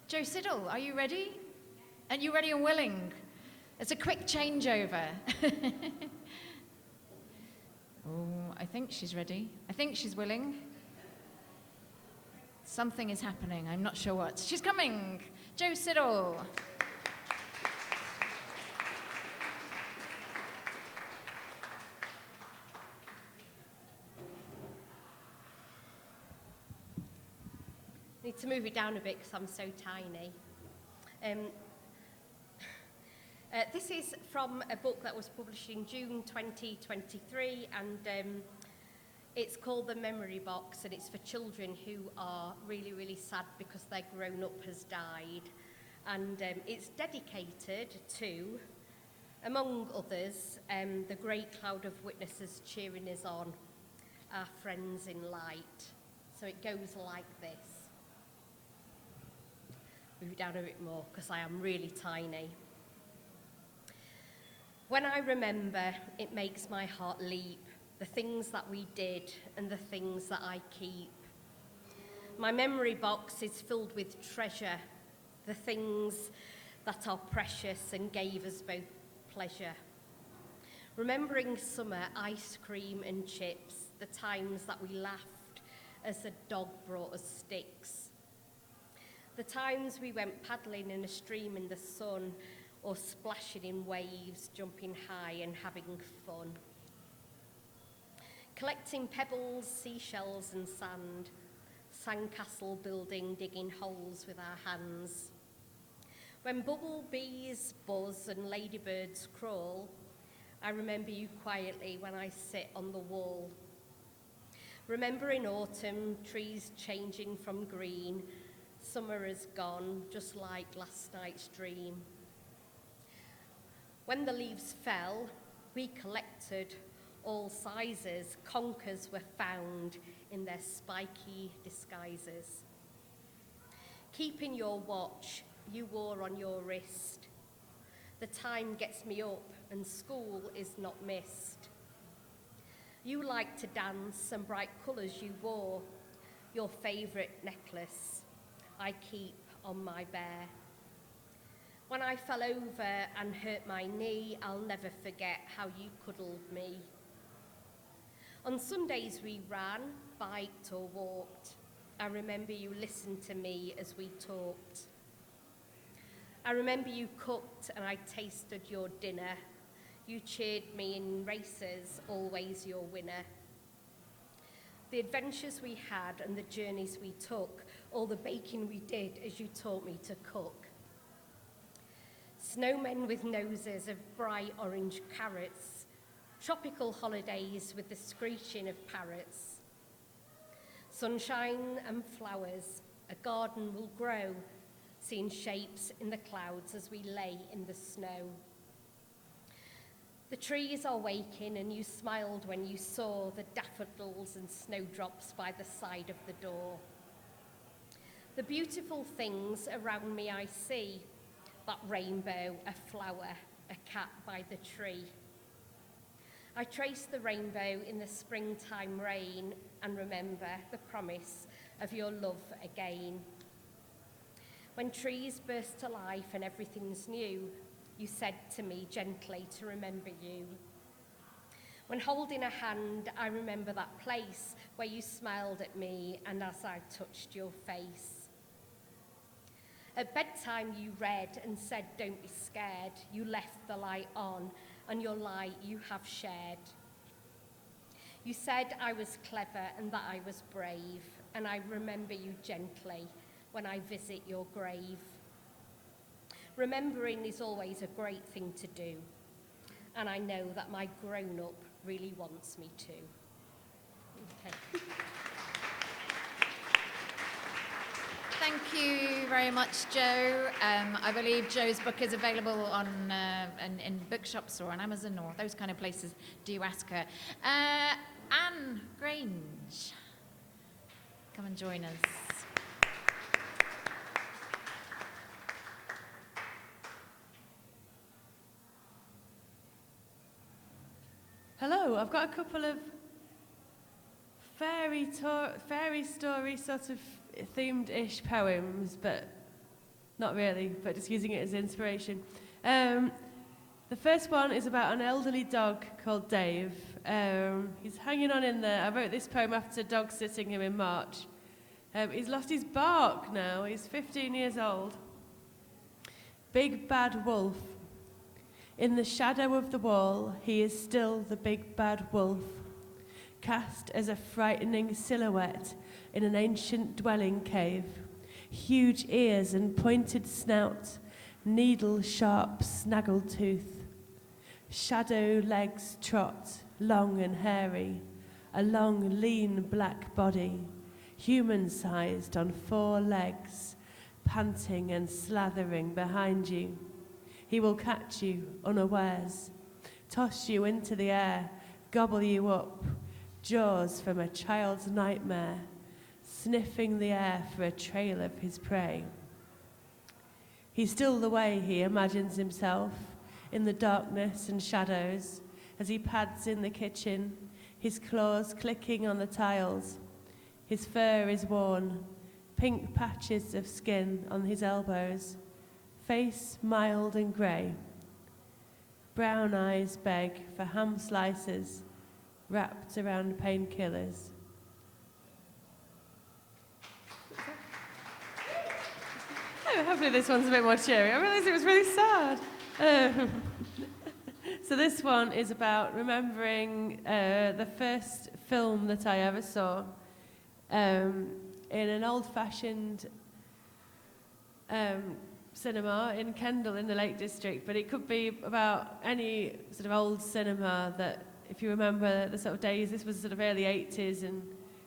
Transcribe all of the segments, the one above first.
Joe Siddle, are you ready? And you ready and willing? It's a quick changeover. Oh, I think she's ready. I think she's willing. Something is happening. I'm not sure what. She's coming. Joe Siddle. Need to move it down a bit because I'm so tiny. This is from a book that was published in June 2023, and it's called The Memory Box, and it's for children who are really, really sad because their grown-up has died. And it's dedicated to, among others, the great cloud of witnesses cheering us on, our friends in light. So it goes like this. Move it down a bit more because I am really tiny. When I remember, it makes my heart leap, the things that we did and the things that I keep. My memory box is filled with treasure, the things that are precious and gave us both pleasure. Remembering summer, ice cream and chips, the times that we laughed as a dog brought us sticks. The times we went paddling in a stream in the sun, or splashing in waves, jumping high and having fun. Collecting pebbles, seashells and sand, sandcastle building, digging holes with our hands. When bumblebees buzz and ladybirds crawl, I remember you quietly when I sit on the wall. Remember in autumn, trees changing from green, summer is gone, just like last night's dream. When the leaves fell, we collected all sizes. Conkers were found in their spiky disguises. Keeping your watch you wore on your wrist. The time gets me up and school is not missed. You liked to dance and bright colours you wore. Your favourite necklace I keep on my bear. When I fell over and hurt my knee, I'll never forget how you cuddled me. On Sundays we ran, biked or walked. I remember you listened to me as we talked. I remember you cooked and I tasted your dinner. You cheered me in races, always your winner. The adventures we had and the journeys we took, all the baking we did as you taught me to cook. Snowmen with noses of bright orange carrots, tropical holidays with the screeching of parrots. Sunshine and flowers, a garden will grow, seeing shapes in the clouds as we lay in the snow. The trees are waking and you smiled when you saw the daffodils and snowdrops by the side of the door. The beautiful things around me I see, that rainbow, a flower, a cat by the tree. I trace the rainbow in the springtime rain and remember the promise of your love again. When trees burst to life and everything's new, you said to me gently to remember you. When holding a hand, I remember that place where you smiled at me and as I touched your face. At bedtime you read and said, don't be scared. You left the light on and your light you have shared. You said I was clever and that I was brave, and I remember you gently when I visit your grave. Remembering is always a great thing to do, and I know that my grown-up really wants me to. Okay. Thank you very much, Joe. I believe Joe's book is available on in bookshops or on Amazon or those kind of places. Do ask her. Anne Grange, come and join us. Hello, I've got a couple of fairy story sort of themed-ish poems, but Not really, but just using it as inspiration. The first one is about an elderly dog called Dave. He's hanging on in there. I wrote this poem after dog sitting him in March. He's lost his bark now. He's 15 years old. Big bad wolf. In the shadow of the wall, he is still the big bad wolf, cast as a frightening silhouette in an ancient dwelling cave. Huge ears and pointed snout, needle-sharp snaggle-tooth. Shadow legs trot, long and hairy, a long, lean black body, human-sized on 4 legs, panting and slathering behind you. He will catch you unawares, toss you into the air, gobble you up, jaws from a child's nightmare, sniffing the air for a trail of his prey. He's still the way he imagines himself, in the darkness and shadows, as he pads in the kitchen, his claws clicking on the tiles. His fur is worn, pink patches of skin on his elbows, face mild and grey. Brown eyes beg for ham slices wrapped around painkillers. Oh, hopefully this one's a bit more cheery. I realised it was really sad. So this one is about remembering the first film that I ever saw in an old-fashioned cinema in Kendal in the Lake District, but it could be about any sort of old cinema that, if you remember the sort of days, this was sort of early 80s, and,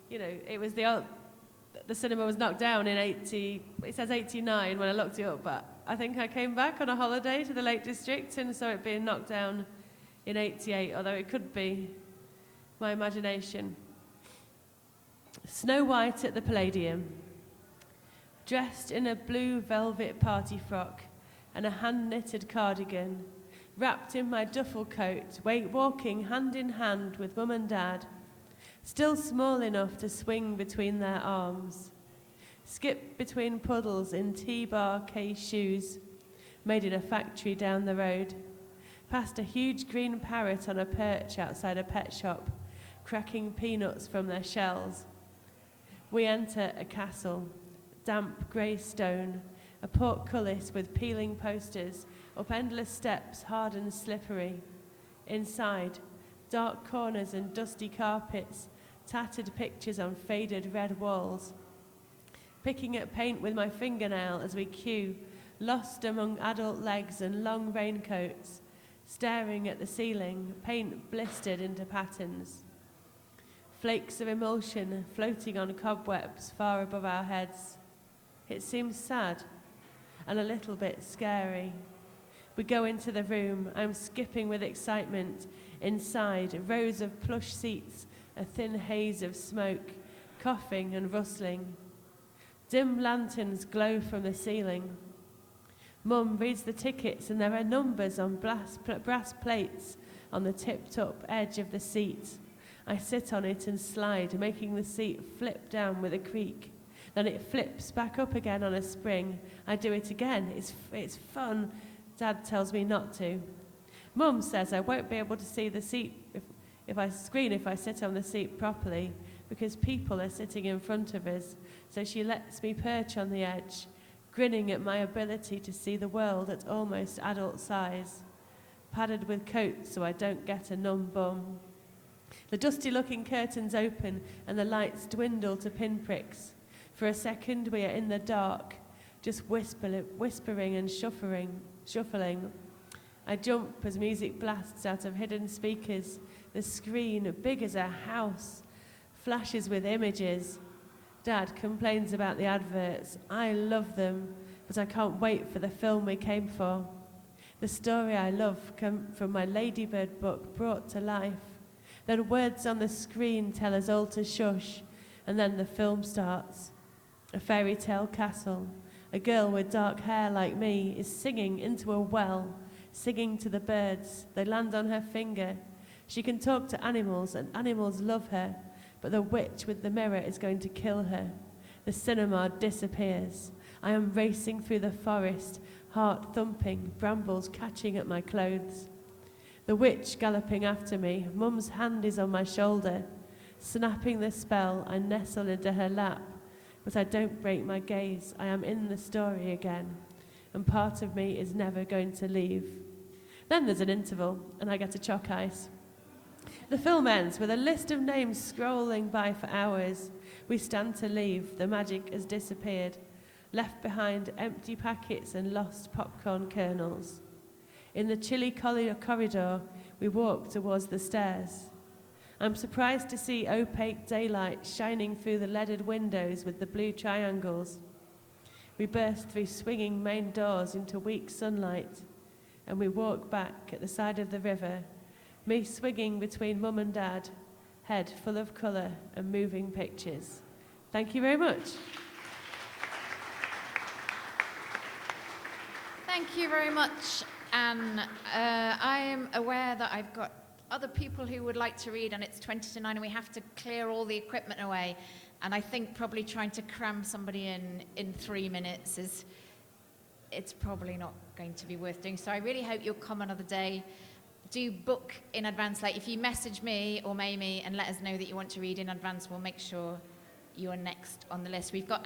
you know, it was the cinema was knocked down in 80, it says 89 when I looked it up, but I think I came back on a holiday to the Lake District and saw it being knocked down in 88, although it could be my imagination. Snow White at the Palladium. Dressed in a blue velvet party frock and a hand-knitted cardigan, wrapped in my duffel coat, walking hand in hand with Mum and Dad, still small enough to swing between their arms, skip between puddles in T-bar case shoes, made in a factory down the road, past a huge green parrot on a perch outside a pet shop, cracking peanuts from their shells. We enter a castle, damp grey stone, a portcullis with peeling posters, up endless steps, hard and slippery. Inside, dark corners and dusty carpets, tattered pictures on faded red walls. Picking at paint with my fingernail as we queue, lost among adult legs and long raincoats, staring at the ceiling, paint blistered into patterns. Flakes of emulsion floating on cobwebs far above our heads. It seems sad and a little bit scary. We go into the room. I'm skipping with excitement. Inside, rows of plush seats, a thin haze of smoke, coughing and rustling. Dim lanterns glow from the ceiling. Mum reads the tickets and there are numbers on brass plates on the tipped-up edge of the seat. I sit on it and slide, making the seat flip down with a creak. Then it flips back up again on a spring. I do it again. It's fun. Dad tells me not to. Mum says I won't be able to see the seat if I sit on the seat properly because people are sitting in front of us. So she lets me perch on the edge, grinning at my ability to see the world at almost adult size, padded with coats so I don't get a numb bum. The dusty-looking curtains open and the lights dwindle to pinpricks. For a second we are in the dark, just whispering and shuffling. I jump as music blasts out of hidden speakers. The screen, big as a house, flashes with images. Dad complains about the adverts. I love them, but I can't wait for the film we came for. The story I love comes from my Ladybird book brought to life. Then words on the screen tell us all to shush, and then the film starts. A fairy tale castle. A girl with dark hair like me is singing into a well, singing to the birds. They land on her finger. She can talk to animals, and animals love her, but the witch with the mirror is going to kill her. The cinema disappears. I am racing through the forest, heart thumping, brambles catching at my clothes. The witch galloping after me, Mum's hand is on my shoulder. Snapping the spell, I nestle into her lap, but I don't break my gaze. I am in the story again, and part of me is never going to leave. Then there's an interval, and I get a chalk ice. The film ends with a list of names scrolling by for hours. We stand to leave. The magic has disappeared, left behind empty packets and lost popcorn kernels. In the chilly corridor, we walk towards the stairs. I'm surprised to see opaque daylight shining through the leaded windows with the blue triangles. We burst through swinging main doors into weak sunlight, and we walk back at the side of the river, me swinging between Mum and Dad, head full of colour and moving pictures. Thank you very much. Thank you very much, Anne. I am aware that I've got other people who would like to read, and it's 20 to 9, and we have to clear all the equipment away. And I think probably trying to cram somebody in 3 minutes it's probably not going to be worth doing. So I really hope you'll come another day. Do book in advance. Like if you message me or Mamie and let us know that you want to read in advance, we'll make sure you are next on the list. We've got